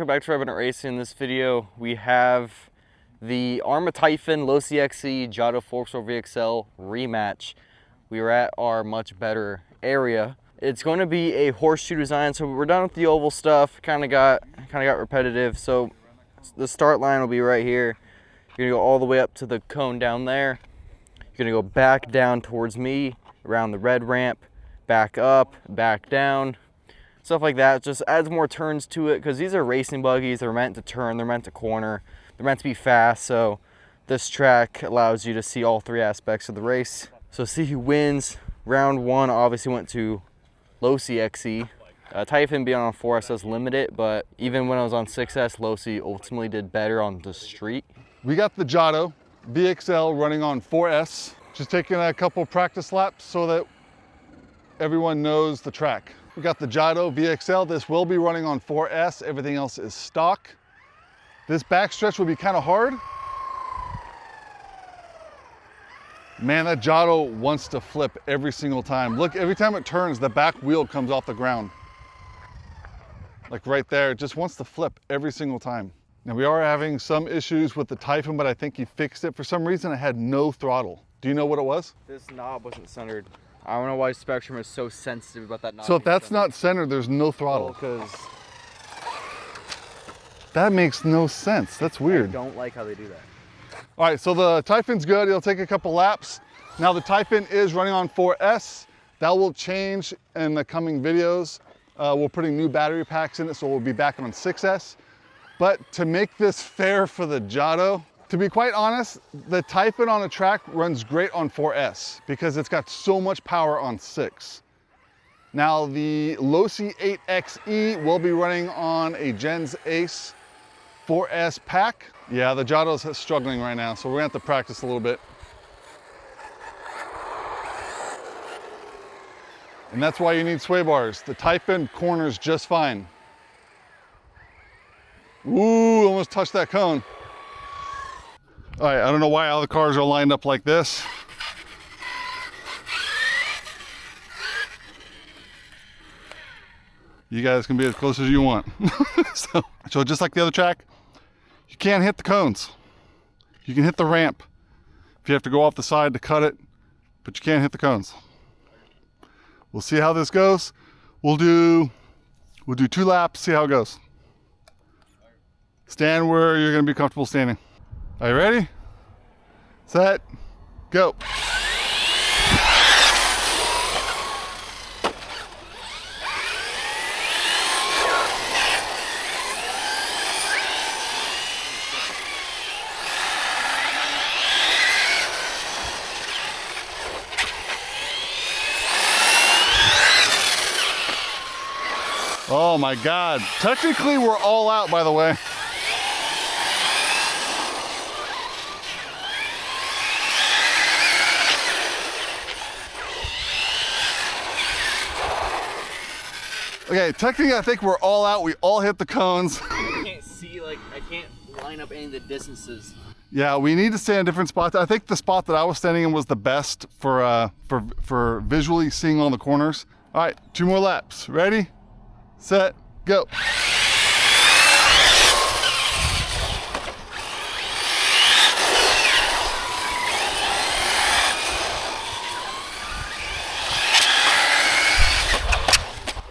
welcome back to Arrma Racing. In this video, we have the Arrma Typhon Losi 8ight Jato Forks over VXL rematch. We were at our much better area. It's going to be a horseshoe design, so we're done with the oval stuff. Kind of got repetitive. So the start line will be right here. You're gonna go all the way up to the cone down there. You're gonna go back down towards me, around the red ramp, back up, back down. Stuff like that. Just adds more turns to it because these are racing buggies. They're meant to turn, they're meant to corner, they're meant to be fast. So this track allows you to see all three aspects of the race. So see who wins. Round one obviously went to Losi 8ight. Typhon being on 4S does limit it, but even when I was on 6S, Losi ultimately did better on the street. We got the Jato VXL running on 4S. Just taking a couple practice laps so that everyone knows the track. We got the Jato VXL. This will be running on 4S. Everything else is stock. This backstretch will be kind of hard. Man, that Jato wants to flip every single time. Look, every time it turns, the back wheel comes off the ground. Like right there, it just wants to flip every single time. Now we are having some issues with the Typhon, but I think he fixed it. For some reason, it had no throttle. Do you know what it was? This knob wasn't centered. I don't know why Spectrum is so sensitive about that knob. So if that's not centered, there's no throttle. Because that makes no sense. That's weird. I don't like how they do that. All right, so the Typhon's good. It'll take a couple laps. Now the Typhon is running on 4S. That will change in the coming videos. We're putting new battery packs in it, so we'll be back on 6S. But to make this fair for the Jato, to be quite honest, the Typhon on a track runs great on 4S because it's got so much power on 6. Now the Losi 8ight will be running on a Gens Ace 4S pack. Yeah, the Jato's struggling right now, so we're gonna have to practice a little bit. And that's why you need sway bars. The Typhon corners just fine. Ooh, almost touched that cone. All right, I don't know why all the cars are lined up like this. You guys can be as close as you want. So just like the other track, you can't hit the cones. You can hit the ramp if you have to go off the side to cut it, but you can't hit the cones. We'll see how this goes. We'll do 2 laps, see how it goes. Stand where you're gonna be comfortable standing. Are you ready? Set, go. Oh my God. Technically, we're all out, by the way. Okay, technically I think we're all out. We all hit the cones. I can't see, like, I can't line up any of the distances. Yeah, we need to stay in different spots. I think the spot that I was standing in was the best for visually seeing all the corners. All right, 2 more laps. Ready, set, go.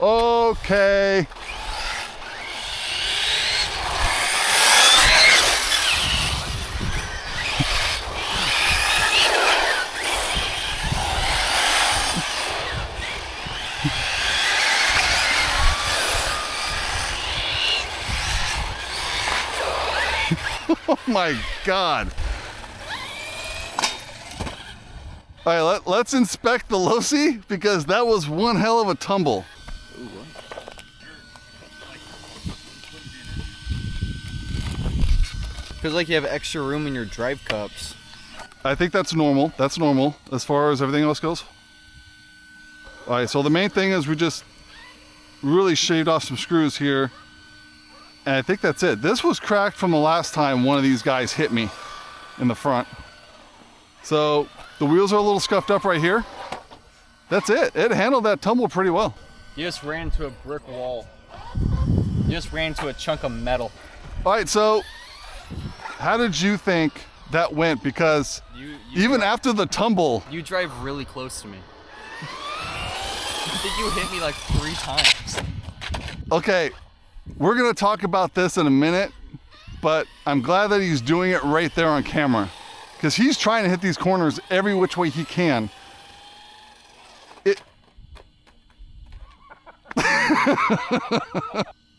Okay. Oh my God. All right, let's inspect the Losi because that was one hell of a tumble. Feels like you have extra room in your drive cups. I think that's normal. That's normal as far as everything else goes. All right, so the main thing is we just really shaved off some screws here. And I think that's it. This was cracked from the last time one of these guys hit me in the front. So the wheels are a little scuffed up right here. That's it. It handled that tumble pretty well. You just ran into a brick wall. You just ran into a chunk of metal. All right, so how did you think that went? Because even after the tumble, you drive really close to me. I think you hit me like 3 times. Okay, we're gonna talk about this in a minute, but I'm glad that he's doing it right there on camera, because he's trying to hit these corners every which way he can.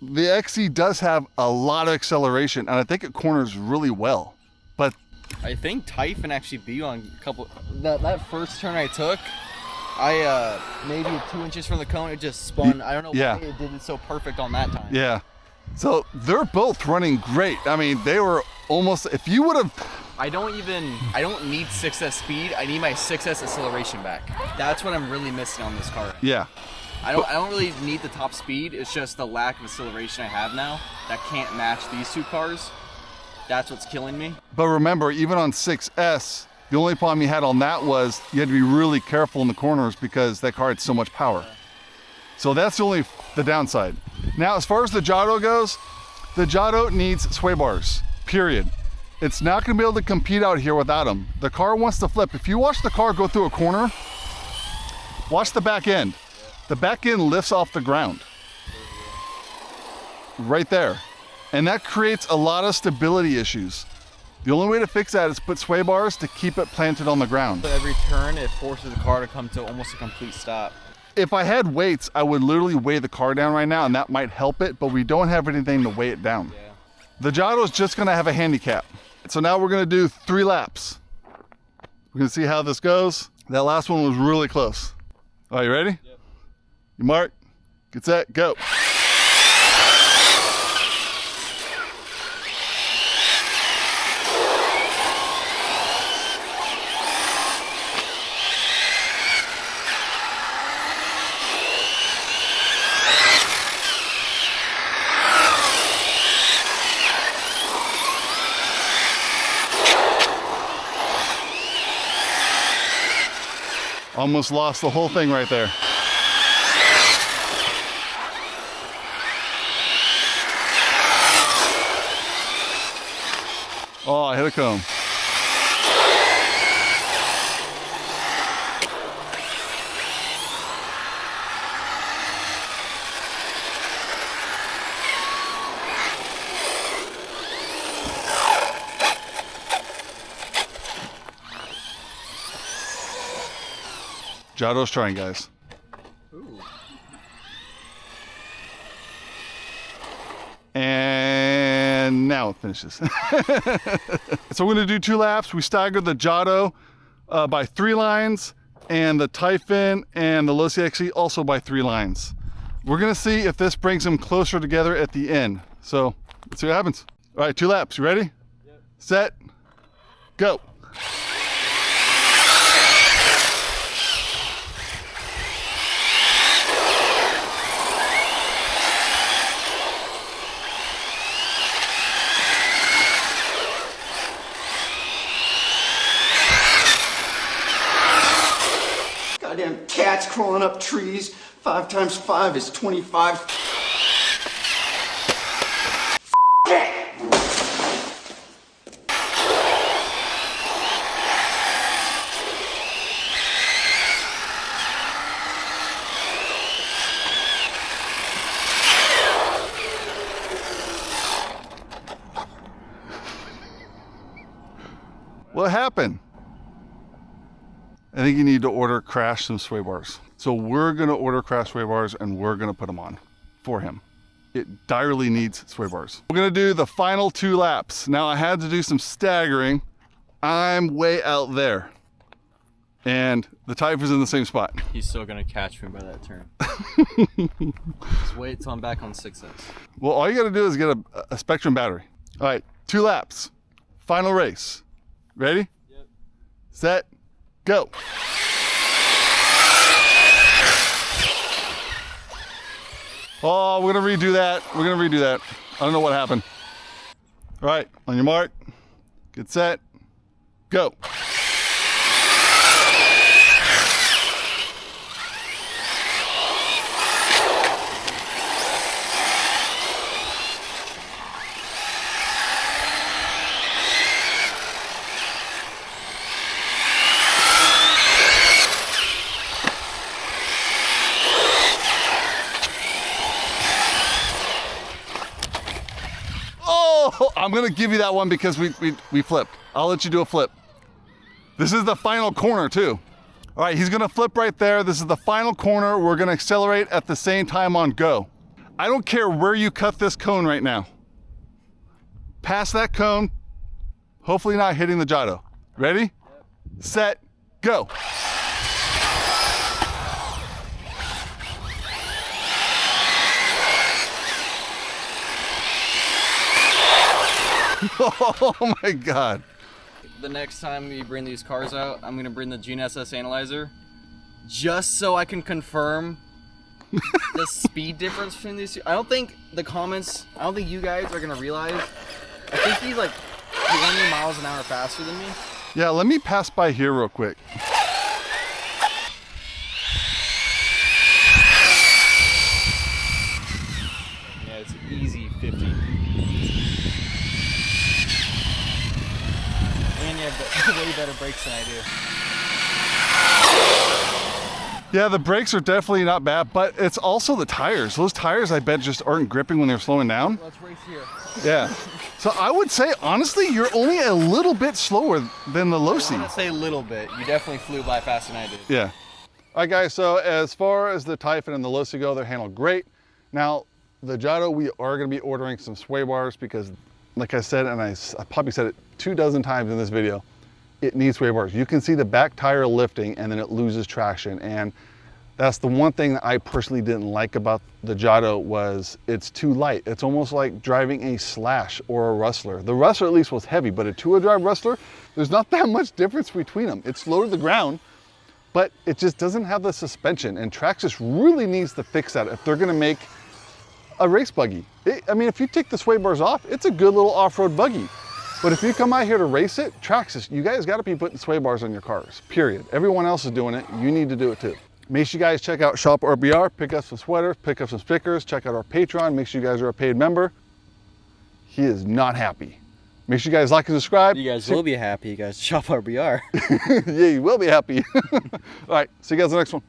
The XC does have a lot of acceleration, and I think it corners really well. But I think Typhon actually beat you on a couple. That first turn I took, I maybe 2 inches from the cone, it just spun. I don't know why it did it so perfect on that time. Yeah. So they're both running great. I mean, they were almost. If you would have. I don't need 6S speed. I need my 6S acceleration back. That's what I'm really missing on this car. Yeah. I don't really need the top speed. It's just the lack of acceleration I have now that can't match these 2 cars. That's what's killing me. But remember, even on 6S, the only problem you had on that was you had to be really careful in the corners because that car had so much power. So that's the downside. Now, as far as the Jato goes, the Jato needs sway bars, period. It's not gonna be able to compete out here without them. The car wants to flip. If you watch the car go through a corner, watch the back end. The back end lifts off the ground. Right there. And that creates a lot of stability issues. The only way to fix that is put sway bars to keep it planted on the ground. But every turn, it forces the car to come to almost a complete stop. If I had weights, I would literally weigh the car down right now, and that might help it, but we don't have anything to weigh it down. Yeah. The Jato is just gonna have a handicap. So now we're gonna do 3 laps. We're gonna see how this goes. That last one was really close. Are you ready? Yep. You mark, get set, go. Almost lost the whole thing right there. Oh, I hit a cone. Jato's trying, guys. Ooh. And now it finishes. So we're gonna do 2 laps. We staggered the Jato by 3 lines, and the Typhon and the Losi 8ight also by 3 lines. We're gonna see if this brings them closer together at the end. So let's see what happens. All right, 2 laps. You ready? Yep. Set, go. Goddamn cats crawling up trees. 5 times 5 is 25. What happened? I think you need to order Crash some sway bars. So we're gonna order Crash sway bars and we're gonna put them on for him. It direly needs sway bars. We're gonna do the final 2 laps. Now I had to do some staggering. I'm way out there. And the Typhon's in the same spot. He's still gonna catch me by that turn. Just wait till I'm back on 6S. Well, all you gotta do is get a Spectrum battery. All right, 2 laps, final race. Ready? Yep. Set, go. Oh, we're gonna redo that. We're gonna redo that. I don't know what happened. All right, on your mark, get set, go. I'm gonna give you that one because we flipped. I'll let you do a flip. This is the final corner too. All right, he's gonna flip right there. This is the final corner. We're gonna accelerate at the same time on go. I don't care where you cut this cone right now. Pass that cone, hopefully not hitting the Jato. Ready? Yep. Set, go. Oh my God. The next time we bring these cars out, I'm gonna bring the GNSS analyzer just so I can confirm the speed difference between these two. I don't think you guys are gonna realize. I think he's like 20 miles an hour faster than me. Yeah, let me pass by here real quick. Yeah, it's easy 50. And you have way better brakes than I do. Yeah, the brakes are definitely not bad, but it's also the tires. Those tires, I bet, just aren't gripping when they're slowing down. Let's race here. Yeah. So I would say, honestly, you're only a little bit slower than the Losi. I'm gonna say a little bit. You definitely flew by faster than I did. Yeah. All right, guys, so as far as the Typhon and the Losi go, they're handled great. Now, the Jato, we are gonna be ordering some sway bars because, like I said, and I probably said it 24 times in this video, it needs sway bars. You can see the back tire lifting and then it loses traction. And that's the one thing that I personally didn't like about the Jato was it's too light. It's almost like driving a Slash or a Rustler. The Rustler at least was heavy, but a two-wheel drive Rustler, there's not that much difference between them. It's low to the ground, but it just doesn't have the suspension. And Traxxas really needs to fix that if they're gonna make a race buggy. I mean, if you take the sway bars off, it's a good little off-road buggy. But if you come out here to race it, Traxxas, you guys gotta be putting sway bars on your cars, period. Everyone else is doing it, you need to do it too. Make sure you guys check out Shop RBR, pick up some sweaters, pick up some stickers, check out our Patreon, make sure you guys are a paid member. He is not happy. Make sure you guys like and subscribe. You guys will be happy, you guys. Shop RBR. Yeah, you will be happy. All right, see you guys in the next one.